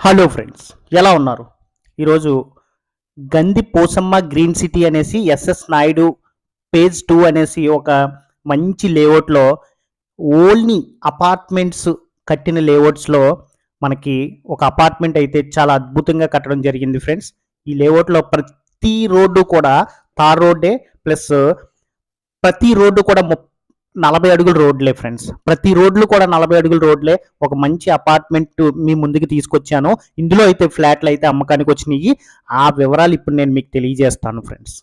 Hello friends, ఎలా ఉన్నారు? ఈరోజు గంది పోసమ్మ గ్రీన్ సిటీ అనేసి ఎస్ఎస్ నాయుడు పేజ్ 2 అనేసి ఒక మంచి లేఅవుట్లో ఓన్లీ అపార్ట్మెంట్స్ కట్టిన లేఅవుట్స్లో మనకి ఒక అపార్ట్మెంట్ అయితే చాలా అద్భుతంగా కట్టడం జరిగింది ఫ్రెండ్స్. ఈ లేఅవుట్లో ప్రతి రోడ్డు కూడా తార్ రోడ్డే ప్లస్ ప్రతి రోడ్డు కూడా 40 అడుగుల రోడ్లే ఫ్రెండ్స్. ప్రతి రోడ్లు కూడా 40 అడుగుల రోడ్లే. ఒక మంచి అపార్ట్మెంట్ మీ ముందుకు తీసుకొచ్చాను. ఇందులో అయితే ఫ్లాట్లు అయితే అమ్మకానికి వచ్చినాయి. ఆ వివరాలు ఇప్పుడు నేను మీకు తెలియజేస్తాను ఫ్రెండ్స్.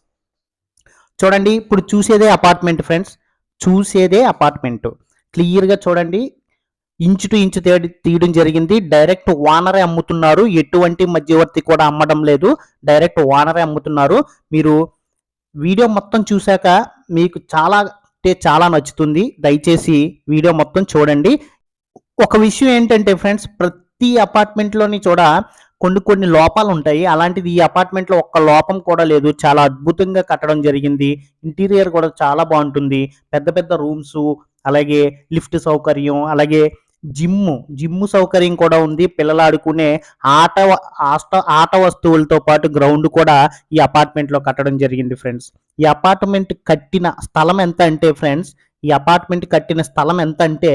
చూడండి, ఇప్పుడు చూసేదే అపార్ట్మెంట్ ఫ్రెండ్స్. చూసేదే అపార్ట్మెంట్ క్లియర్గా చూడండి. ఇంచు టు ఇంచు తీయడం జరిగింది. డైరెక్ట్ ఓనరే అమ్ముతున్నారు. ఎటువంటి మధ్యవర్తి కూడా అమ్మడం లేదు. డైరెక్ట్ ఓనరే అమ్ముతున్నారు. మీరు వీడియో మొత్తం చూశాక మీకు చాలా నచ్చుతుంది. దయచేసి వీడియో మొత్తం చూడండి. ఒక విషయం ఏంటంటే ఫ్రెండ్స్, ప్రతి అపార్ట్మెంట్లోని కొన్ని లోపాలు ఉంటాయి. అలాంటిది ఈ అపార్ట్మెంట్లో ఒక్క లోపం కూడా లేదు. చాలా అద్భుతంగా కట్టడం జరిగింది. ఇంటీరియర్ కూడా చాలా బాగుంటుంది. పెద్ద పెద్ద రూమ్స్, అలాగే లిఫ్ట్ సౌకర్యం, అలాగే జిమ్ సౌకర్యం కూడా ఉంది. పిల్లలు ఆడుకునే ఆట వస్తువులతో పాటు గ్రౌండ్ కూడా ఈ అపార్ట్మెంట్లో కట్టడం జరిగింది ఫ్రెండ్స్. ఈ అపార్ట్మెంట్ కట్టిన స్థలం ఎంత అంటే ఫ్రెండ్స్, ఈ అపార్ట్మెంట్ కట్టిన స్థలం ఎంత అంటే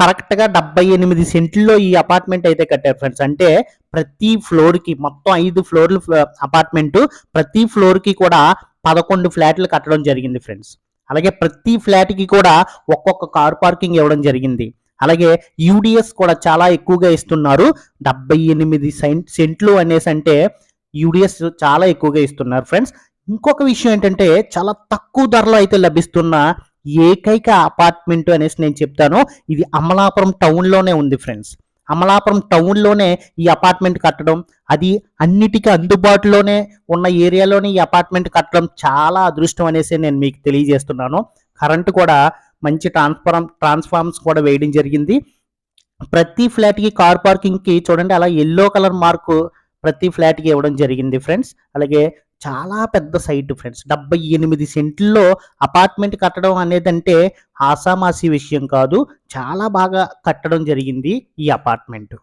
కరెక్ట్గా 78 సెంట్లలో ఈ అపార్ట్మెంట్ అయితే కట్టారు ఫ్రెండ్స్. అంటే ప్రతి ఫ్లోర్కి మొత్తం 5 ఫ్లోర్లు అపార్ట్మెంట్, ప్రతి ఫ్లోర్కి కూడా 11 ఫ్లాట్లు కట్టడం జరిగింది ఫ్రెండ్స్. అలాగే ప్రతి ఫ్లాట్కి కూడా ఒక్కొక్క కార్ పార్కింగ్ ఇవ్వడం జరిగింది. అలాగే యూడిఎస్ కూడా చాలా ఎక్కువగా ఇస్తున్నారు. 78 సెంట్లు అనేసి అంటే యూడిఎస్ చాలా ఎక్కువగా ఇస్తున్నారు ఫ్రెండ్స్. ఇంకొక విషయం ఏంటంటే చాలా తక్కువ ధరలో అయితే లభిస్తున్న ఏకైక అపార్ట్మెంట్ అనేసి నేను చెప్తాను. ఇది అమలాపురం టౌన్లోనే ఉంది ఫ్రెండ్స్. అమలాపురం టౌన్లోనే ఈ అపార్ట్మెంట్ కట్టడం, అది అన్నిటికీ అందుబాటులోనే ఉన్న ఏరియాలోనే ఈ అపార్ట్మెంట్ కట్టడం చాలా అదృష్టం అనేసి నేను మీకు తెలియజేస్తున్నాను. కరెంటు కూడా మంచి ట్రాన్స్ఫార్మర్స్ కూడా వేయడం జరిగింది. ప్రతి ఫ్లాట్కి కార్ పార్కింగ్కి చూడండి అలా ఎల్లో కలర్ మార్కు ప్రతి ఫ్లాట్కి ఇవ్వడం జరిగింది ఫ్రెండ్స్. అలాగే చాలా పెద్ద సైట్ ఫ్రెండ్స్. 78 సెంట్లలో అపార్ట్మెంట్ కట్టడం అనేదంటే ఆసామాసి విషయం కాదు. చాలా బాగా కట్టడం జరిగింది ఈ అపార్ట్మెంట్.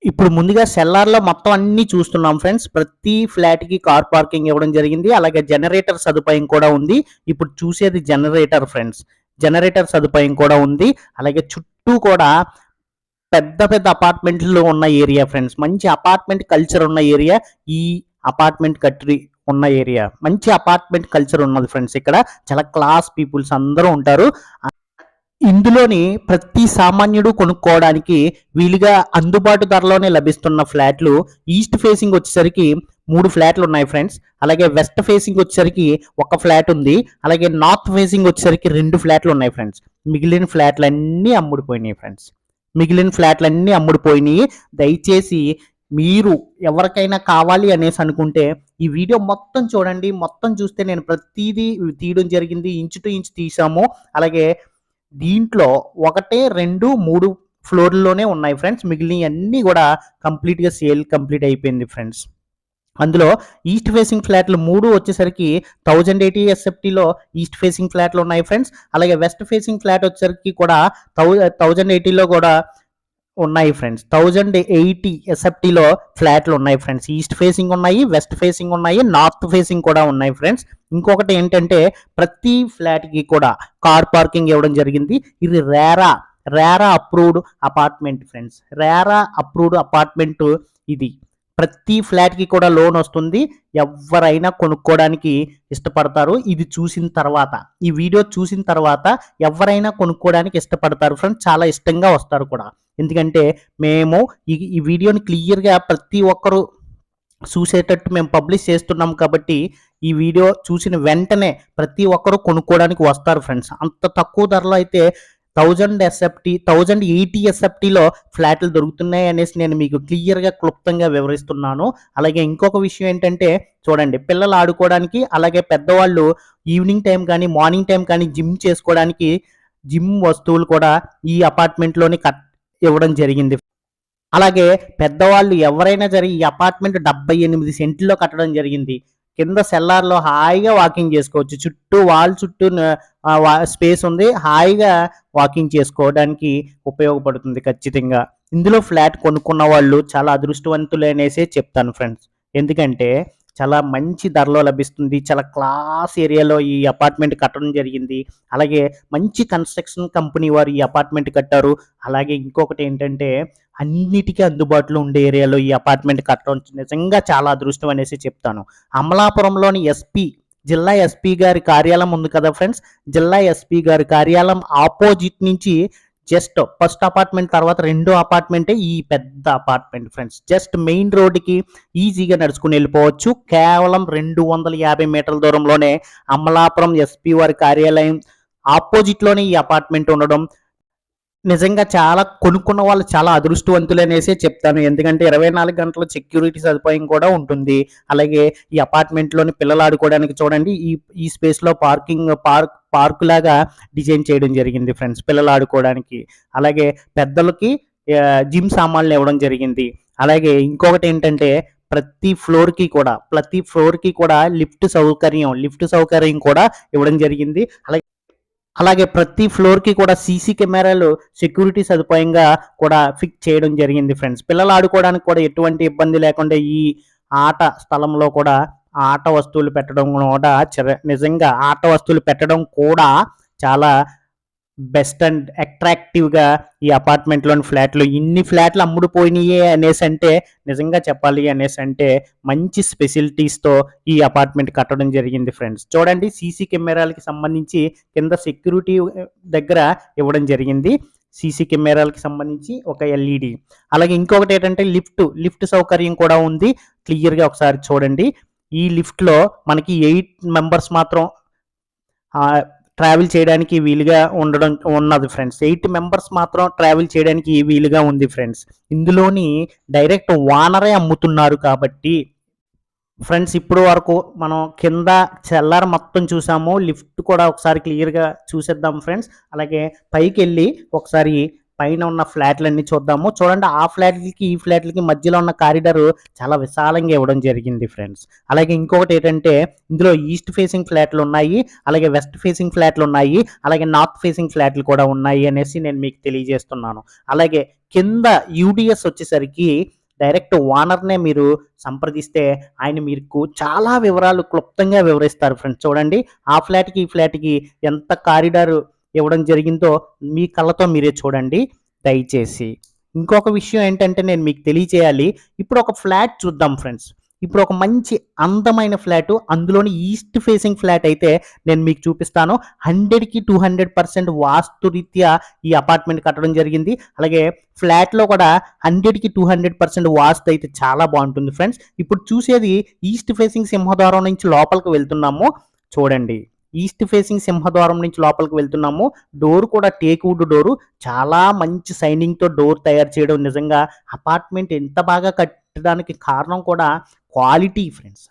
ఇప్పుడు ముందుగా సెల్లార్లో మొత్తం అన్ని చూస్తున్నాం ఫ్రెండ్స్. ప్రతి ఫ్లాట్కి కార్ పార్కింగ్ ఇవ్వడం జరిగింది. అలాగే జనరేటర్ సదుపాయం కూడా ఉంది. ఇప్పుడు చూసేది జనరేటర్ ఫ్రెండ్స్. జనరేటర్ సదుపాయం కూడా ఉంది. అలాగే చుట్టూ కూడా పెద్ద పెద్ద అపార్ట్మెంట్లు ఉన్న ఏరియా ఫ్రెండ్స్. మంచి అపార్ట్మెంట్ కల్చర్ ఉన్న ఏరియా ఈ అపార్ట్మెంట్ ఉన్న ఏరియా. మంచి అపార్ట్మెంట్ కల్చర్ ఉన్నది ఫ్రెండ్స్. ఇక్కడ చాలా క్లాస్ పీపుల్స్ అందరూ ఉంటారు. ఇందులోని ప్రతి సామాన్యుడు కొనుక్కోవడానికి వీలుగా అందుబాటు ధరలోనే లభిస్తున్న ఫ్లాట్లు ఈస్ట్ ఫేసింగ్ వచ్చేసరికి 3 ఫ్లాట్లు ఉన్నాయి ఫ్రెండ్స్. అలాగే వెస్ట్ ఫేసింగ్ వచ్చేసరికి 1 ఫ్లాట్ ఉంది. అలాగే నార్త్ ఫేసింగ్ వచ్చేసరికి 2 ఫ్లాట్లు ఉన్నాయి ఫ్రెండ్స్. మిగిలిన ఫ్లాట్లన్నీ అమ్ముడుపోయినాయి. దయచేసి మీరు ఎవరికైనా కావాలి అనేసి అనుకుంటే ఈ వీడియో మొత్తం చూడండి. మొత్తం చూస్తే నేను ప్రతిదీ తీయడం జరిగింది. ఇంచు టు ఇంచు తీసాము. అలాగే దీంట్లో 1, 2, 3 ఫ్లోర్లోనే ఉన్నాయి ఫ్రెండ్స్. మిగిలిన అన్నీ కూడా సేల్ కంప్లీట్ అయిపోయింది ఫ్రెండ్స్. అందులో ఈస్ట్ ఫేసింగ్ ఫ్లాట్లు 3 వచ్చేసరికి 1080 ఎస్ఎఫ్టీలో ఈస్ట్ ఫేసింగ్ ఫ్లాట్లు ఉన్నాయి ఫ్రెండ్స్. అలాగే వెస్ట్ ఫేసింగ్ ఫ్లాట్ వచ్చేసరికి కూడా 1080లో కూడా ఉన్నాయి ఫ్రెండ్స్. 1080 ఎస్ఎఫ్టీలో ఫ్లాట్లు ఉన్నాయి ఫ్రెండ్స్. ఈస్ట్ ఫేసింగ్ ఉన్నాయి, వెస్ట్ ఫేసింగ్ ఉన్నాయి, నార్త్ ఫేసింగ్ కూడా ఉన్నాయి ఫ్రెండ్స్. ఇంకొకటి ఏంటంటే ప్రతి ఫ్లాట్కి కూడా కార్ పార్కింగ్ ఇవ్వడం జరిగింది. ఇది RERA approved apartment friends. RERA approved apartment ఇది. ప్రతి ఫ్లాట్కి కూడా లోన్ వస్తుంది. ఎవరైనా కొనుక్కోవడానికి ఇష్టపడతారు. ఇది చూసిన తర్వాత, ఈ వీడియో చూసిన తర్వాత ఎవరైనా కొనుక్కోవడానికి ఇష్టపడతారు ఫ్రెండ్స్. చాలా ఇష్టంగా వస్తారు కూడా. ఎందుకంటే మేము ఈ వీడియోని క్లియర్గా ప్రతి ఒక్కరూ చూసేటట్టు మేము పబ్లిష్ చేస్తున్నాం కాబట్టి ఈ వీడియో చూసిన వెంటనే ప్రతి ఒక్కరూ కొనుక్కోవడానికి వస్తారు ఫ్రెండ్స్. అంత తక్కువ ధరలో అయితే 1080 ఎస్ఎఫ్టీలో ఫ్లాట్లు దొరుకుతున్నాయి అనేసి నేను మీకు క్లుప్తంగా వివరిస్తున్నాను. అలాగే ఇంకొక విషయం ఏంటంటే చూడండి, పిల్లలు ఆడుకోవడానికి, అలాగే పెద్దవాళ్ళు ఈవినింగ్ టైం కానీ మార్నింగ్ టైం కానీ జిమ్ చేసుకోవడానికి జిమ్ వస్తువులు కూడా ఈ అపార్ట్మెంట్లోని ఇవ్వడం జరిగింది. అలాగే పెద్దవాళ్ళు ఎవరైనా సరే ఈ అపార్ట్మెంట్ 78 సెంట్లలో కట్టడం జరిగింది. కింద సెల్లార్లో హాయిగా వాకింగ్ చేసుకోవచ్చు. చుట్టూ స్పేస్ ఉంది. హాయిగా వాకింగ్ చేసుకోవడానికి ఉపయోగపడుతుంది ఖచ్చితంగా. ఇందులో ఫ్లాట్ కొనుక్కున్న వాళ్ళు చాలా అదృష్టవంతులు అనేసే చెప్తాను ఫ్రెండ్స్. ఎందుకంటే చాలా మంచి ధరలో లభిస్తుంది. చాలా క్లాస్ ఏరియాలో ఈ అపార్ట్మెంట్ కట్టడం జరిగింది. అలాగే మంచి కన్‌స్ట్రక్షన్ కంపెనీ వారు ఈ అపార్ట్మెంట్ కట్టారు. అలాగే ఇంకొకటి ఏంటంటే అన్నిటికీ అందుబాటులో ఉండే ఏరియాలో ఈ అపార్ట్మెంట్ కట్టడం నిజంగా చాలా అదృష్టం అనేసి చెప్తాను. అమలాపురంలోని జిల్లా ఎస్పీ గారి కార్యాలయం ఉంది కదా ఫ్రెండ్స్. జిల్లా ఎస్పీ గారి కార్యాలయం ఆపోజిట్ నుంచి జస్ట్ ఫస్ట్ అపార్ట్మెంట్ తర్వాత రెండో అపార్ట్మెంటే ఈ పెద్ద అపార్ట్మెంట్ ఫ్రెండ్స్. జస్ట్ మెయిన్ రోడ్డుకి ఈజీగా నడుచుకుని వెళ్ళిపోవచ్చు. కేవలం 250 మీటర్ల దూరంలోనే అమలాపురం ఎస్పీ వారి కార్యాలయం ఆపోజిట్లోనే ఈ అపార్ట్మెంట్ ఉండడం నిజంగా చాలా కొనుక్కున్న వాళ్ళు చాలా అదృష్టవంతులు అనేసే చెప్తాను. ఎందుకంటే 24 గంటల సెక్యూరిటీ సదుపాయం కూడా ఉంటుంది. అలాగే ఈ అపార్ట్మెంట్లోని పిల్లలు ఆడుకోవడానికి చూడండి ఈ స్పేస్లో పార్క్ లాగా డిజైన్ చేయడం జరిగింది ఫ్రెండ్స్ పిల్లలు ఆడుకోవడానికి. అలాగే పెద్దలకి జిమ్ సామాన్లు ఇవ్వడం జరిగింది. అలాగే ఇంకొకటి ఏంటంటే ప్రతి ఫ్లోర్కి కూడా లిఫ్ట్ సౌకర్యం కూడా ఇవ్వడం జరిగింది. అలాగే ప్రతి ఫ్లోర్కి కూడా సీసీ కెమెరాలు సెక్యూరిటీ సదుపాయంగా కూడా ఫిక్స్ చేయడం జరిగింది ఫ్రెండ్స్. పిల్లలు ఆడుకోవడానికి కూడా ఎటువంటి ఇబ్బంది లేకుండా ఈ ఆట స్థలంలో కూడా ఆట వస్తువులు పెట్టడం కూడా చాలా బెస్ట్ అండ్ అట్రాక్టివ్గా ఈ అపార్ట్మెంట్లోని ఫ్లాట్లు ఇన్ని ఫ్లాట్లు అమ్ముడుపోయినాయి అనేసి అంటే నిజంగా చెప్పాలి అనేసి అంటే మంచి స్పెసిలిటీస్తో ఈ అపార్ట్మెంట్ కట్టడం జరిగింది ఫ్రెండ్స్. చూడండి సీసీ కెమెరాలకి సంబంధించి కింద సెక్యూరిటీ దగ్గర ఇవ్వడం జరిగింది. సీసీ కెమెరాలకి సంబంధించి ఒక ఎల్ఈడి. అలాగే ఇంకొకటి ఏంటంటే లిఫ్ట్ సౌకర్యం కూడా ఉంది. క్లియర్గా ఒకసారి చూడండి. ఈ లిఫ్ట్లో మనకి 8 మెంబర్స్ మాత్రం ట్రావెల్ చేయడానికి వీలుగా ఉన్నది ఫ్రెండ్స్. 8 మెంబర్స్ మాత్రం ట్రావెల్ చేయడానికి వీలుగా ఉంది ఫ్రెండ్స్. ఇందులోని డైరెక్ట్ ఓనరే అమ్ముతున్నారు కాబట్టి ఫ్రెండ్స్ ఇప్పుడు వరకు మనం కింద సెల్లార్ మొత్తం చూసాము. లిఫ్ట్ కూడా ఒకసారి క్లియర్గా చూసేద్దాం ఫ్రెండ్స్. అలాగే పైకి వెళ్ళి ఒకసారి పైన ఉన్న ఫ్లాట్లన్నీ చూద్దాము. చూడండి ఆ ఫ్లాట్లకి ఈ ఫ్లాట్లకి మధ్యలో ఉన్న కారిడార్ చాలా విశాలంగా ఇవ్వడం జరిగింది ఫ్రెండ్స్. అలాగే ఇంకొకటి ఏంటంటే ఇందులో ఈస్ట్ ఫేసింగ్ ఫ్లాట్లు ఉన్నాయి, అలాగే వెస్ట్ ఫేసింగ్ ఫ్లాట్లు ఉన్నాయి, అలాగే నార్త్ ఫేసింగ్ ఫ్లాట్లు కూడా ఉన్నాయి అనేసి నేను మీకు తెలియజేస్తున్నాను. అలాగే కింద యూడిఎస్ వచ్చేసరికి డైరెక్ట్ ఓనర్నే మీరు సంప్రదిస్తే ఆయన మీకు చాలా వివరాలు క్లుప్తంగా వివరిస్తారు ఫ్రెండ్స్. చూడండి ఆ ఫ్లాట్కి ఈ ఫ్లాట్కి ఎంత కారిడార్ ఇవ్వడం జరిగిందో మీ కళ్ళతో మీరే చూడండి దయచేసి. ఇంకొక విషయం ఏంటంటే నేను మీకు తెలియచేయాలి. ఇప్పుడు ఒక ఫ్లాట్ చూద్దాం ఫ్రెండ్స్. ఇప్పుడు ఒక మంచి అందమైన ఫ్లాట్, అందులోని ఈస్ట్ ఫేసింగ్ ఫ్లాట్ అయితే నేను మీకు చూపిస్తాను. 100కి 200% వాస్తు రీత్యా ఈ అపార్ట్మెంట్ కట్టడం జరిగింది. అలాగే ఫ్లాట్లో కూడా 100కి 200% వాస్తు అయితే చాలా బాగుంటుంది ఫ్రెండ్స్. ఇప్పుడు చూసేది ఈస్ట్ ఫేసింగ్ సింహద్వారం నుంచి లోపలికి వెళ్తున్నాము. చూడండి ఈస్ట్ ఫేసింగ్ సింహద్వారం నుంచి లోపలికి వెళ్తున్నాము. డోర్ కూడా టేక్ వుడ్ డోరు, చాలా మంచి సైనింగ్తో డోర్ తయారు చేయడం నిజంగా అపార్ట్మెంట్ ఎంత బాగా కట్టడానికి కారణం కూడా క్వాలిటీ ఫ్రెండ్స్.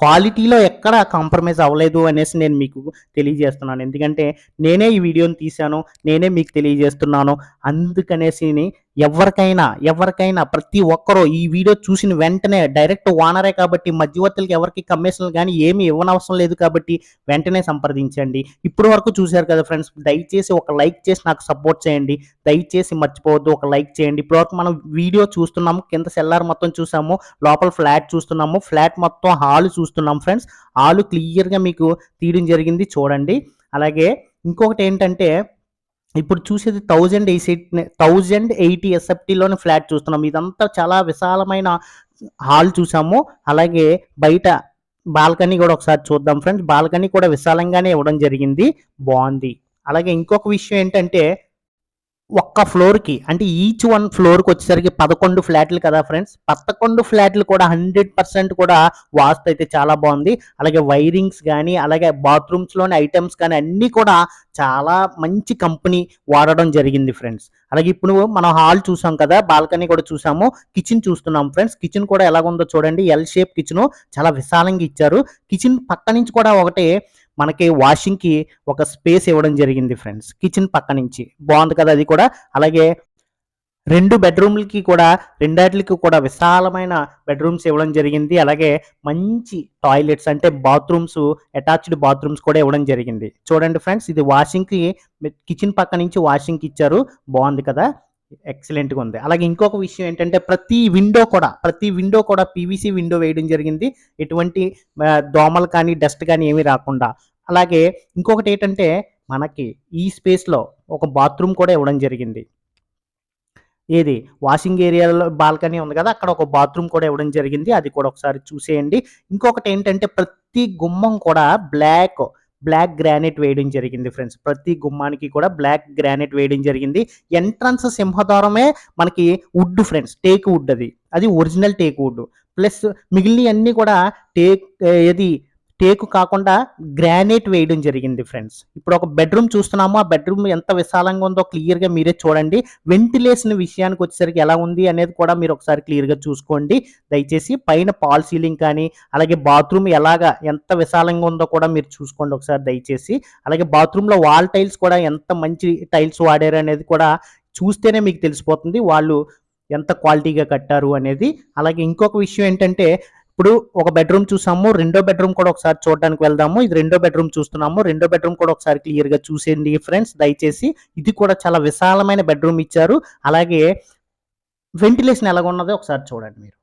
క్వాలిటీలో ఎక్కడ కాంప్రమైజ్ అవ్వలేదు అనేసి నేను మీకు తెలియజేస్తున్నాను. ఎందుకంటే నేనే ఈ వీడియోని తీశాను, నేనే మీకు తెలియజేస్తున్నాను. అందుకనేసి ఎవరికైనా ప్రతి ఒక్కరూ ఈ వీడియో చూసిన వెంటనే డైరెక్ట్ ఓనరే కాబట్టి మధ్యవర్తులకి ఎవరికి కమిషన్లు కానీ ఏమీ ఇవ్వనవసరం లేదు కాబట్టి వెంటనే సంప్రదించండి. ఇప్పుడు వరకు చూశారు కదా ఫ్రెండ్స్, దయచేసి ఒక లైక్ చేసి నాకు సపోర్ట్ చేయండి. దయచేసి మర్చిపోవద్దు ఒక లైక్ చేయండి. ఇప్పటివరకు మనం వీడియో చూస్తున్నాము, కింద సెల్లార్ మొత్తం చూసాము, లోపల ఫ్లాట్ చూస్తున్నాము, ఫ్లాట్ మొత్తం హాల్ చూస్తున్నాం ఫ్రెండ్స్. హాల్ క్లియర్గా మీకు తీయడం జరిగింది చూడండి. అలాగే ఇంకొకటి ఏంటంటే ఇప్పుడు చూసేది 1080 ఎస్ఎఫ్టీలోని ఫ్లాట్ చూస్తున్నాం. ఇదంతా చాలా విశాలమైన హాల్ చూసాము. అలాగే బయట బాల్కనీ కూడా ఒకసారి చూద్దాం ఫ్రెండ్స్. బాల్కనీ కూడా విశాలంగానే ఇవ్వడం జరిగింది, బాగుంది. అలాగే ఇంకొక విషయం ఏంటంటే ఒక్క ఫ్లోర్కి అంటే ఈచ్ వన్ ఫ్లోర్కి వచ్చేసరికి 11 ఫ్లాట్లు కదా ఫ్రెండ్స్. 11 ఫ్లాట్లు కూడా 100% కూడా వాస్తు అయితే చాలా బాగుంది. అలాగే వైరింగ్స్ కానీ అలాగే బాత్రూమ్స్లోని ఐటమ్స్ కానీ అన్నీ కూడా చాలా మంచి కంపెనీ వాడడం జరిగింది ఫ్రెండ్స్. అలాగే ఇప్పుడు మనం హాల్ చూసాం కదా, బాల్కనీ కూడా చూసాము, కిచెన్ చూస్తున్నాం ఫ్రెండ్స్. కిచెన్ కూడా ఎలాగుందో చూడండి, ఎల్ షేప్ కిచెన్ చాలా విశాలంగా ఇచ్చారు. కిచెన్ పక్క నుంచి కూడా ఒకటి మనకి వాషింగ్కి ఒక స్పేస్ ఇవ్వడం జరిగింది ఫ్రెండ్స్. కిచెన్ పక్క నుంచి బాగుంది కదా అది కూడా. అలాగే 2 బెడ్రూమ్లకి కూడా రెండాటికి కూడా విశాలమైన బెడ్రూమ్స్ ఇవ్వడం జరిగింది. అలాగే మంచి టాయిలెట్స్ అంటే బాత్రూమ్స్, అటాచ్డ్ బాత్రూమ్స్ కూడా ఇవ్వడం జరిగింది. చూడండి ఫ్రెండ్స్, ఇది వాషింగ్కి కిచెన్ పక్క నుంచి వాషింగ్కి ఇచ్చారు, బాగుంది కదా. ఎక్సలెంట్‌గా ఉంది. అలాగే ఇంకొక విషయం ఏంటంటే ప్రతి విండో కూడా పీవీసీ విండో వేయడం జరిగింది. ఎటువంటి దోమలు కానీ, డస్ట్ కానీ ఏమీ రాకుండా. అలాగే ఇంకొకటేంటంటే మనకి ఈ స్పేస్‌లో ఒక బాత్రూమ్ కూడా ఇవ్వడం జరిగింది. ఏది వాషింగ్ ఏరియాలో బాల్కనీ ఉంది కదా! అక్కడ ఒక బాత్రూమ్ కూడా ఇవ్వడం జరిగింది. అది కూడా ఒకసారి చూసేయండి. ఇంకొకటేంటంటే ప్రతి గుమ్మం కూడా బ్లాక్ గ్రానైట్ వేయడం జరిగింది ఫ్రెండ్స్. ప్రతి గుమ్మానికి కూడా బ్లాక్ గ్రానైట్ వేయడం జరిగింది. ఎంట్రన్స్ సింహద్వారమే మనకి వుడ్ ఫ్రెండ్స్. టేక్ వుడ్ అది. అది ఒరిజినల్ టేక్ వుడ్. ప్లస్ మిగిలినయన్నీ కూడా టేక్ ఏది టేకు కాకుండా గ్రానైట్ వేయడం జరిగింది ఫ్రెండ్స్. ఇప్పుడు ఒక బెడ్‌రూమ్ చూస్తున్నాము. ఆ బెడ్‌రూమ్ ఎంత విశాలంగా ఉందో క్లియర్‌గా మీరే చూడండి. వెంటిలేషన్ విషయానికి వచ్చేసరికి ఎలా ఉంది అనేది కూడా మీరు ఒకసారి క్లియర్‌గా చూసుకోండి. దయచేసి పైన ఫాల్ సీలింగ్ కానీ, అలాగే బాత్రూమ్ ఎంత విశాలంగా ఉందో కూడా మీరు చూసుకోండి ఒకసారి దయచేసి. అలాగే బాత్రూమ్‌లో వాల్ టైల్స్ కూడా ఎంత మంచి టైల్స్ వాడారు అనేది కూడా చూస్తేనే మీకు తెలిసిపోతుంది. వాళ్ళు ఎంత క్వాలిటీగా కట్టారు అనేది. అలాగే ఇంకొక విషయం ఏంటంటే ఇప్పుడు ఒక బెడ్‌రూమ్ చూసాము. రెండో బెడ్‌రూమ్ కూడా ఒకసారి చూడడానికి వెళ్దాము. ఇది రెండో బెడ్‌రూమ్ చూస్తున్నాము. రెండో బెడ్‌రూమ్ కూడా ఒకసారి క్లియర్‌గా చూసేయండి ఫ్రెండ్స్ దయచేసి. ఇది కూడా చాలా విశాలమైన బెడ్‌రూమ్ ఇచ్చారు. అలాగే వెంటిలేషన్ ఎలాగున్నదో ఒకసారి చూడండి మీరు.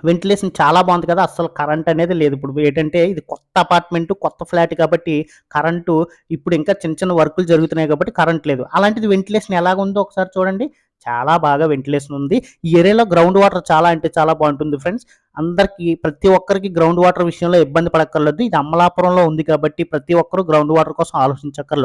వెంటిలేషన్ చాలా బాగుంది కదా! అస్సలు కరెంట్ అనేది లేదు. ఇప్పుడు ఏంటంటే ఇది కొత్త అపార్ట్‌మెంట్, కొత్త ఫ్లాట్ కాబట్టి కరెంటు ఇప్పుడు ఇంకా చిన్న చిన్న వర్కులు జరుగుతున్నాయి కాబట్టి కరెంట్ లేదు. అలాంటిది వెంటిలేషన్ ఎలాగుందో ఒకసారి చూడండి. చాలా బాగా వెంటిలేషన్ ఉంది. ఈ ఏరియాలో గ్రౌండ్ వాటర్ చాలా అంటే చాలా బాగుంటుంది ఫ్రెండ్స్. ప్రతి ఒక్కరికి గ్రౌండ్ వాటర్ విషయంలో ఇబ్బంది పడక్కర్లేదు. ఇది అమలాపురంలో ఉంది కాబట్టి ప్రతి ఒక్కరు గ్రౌండ్ వాటర్ కోసం ఆలోచించక్కర్లేదు.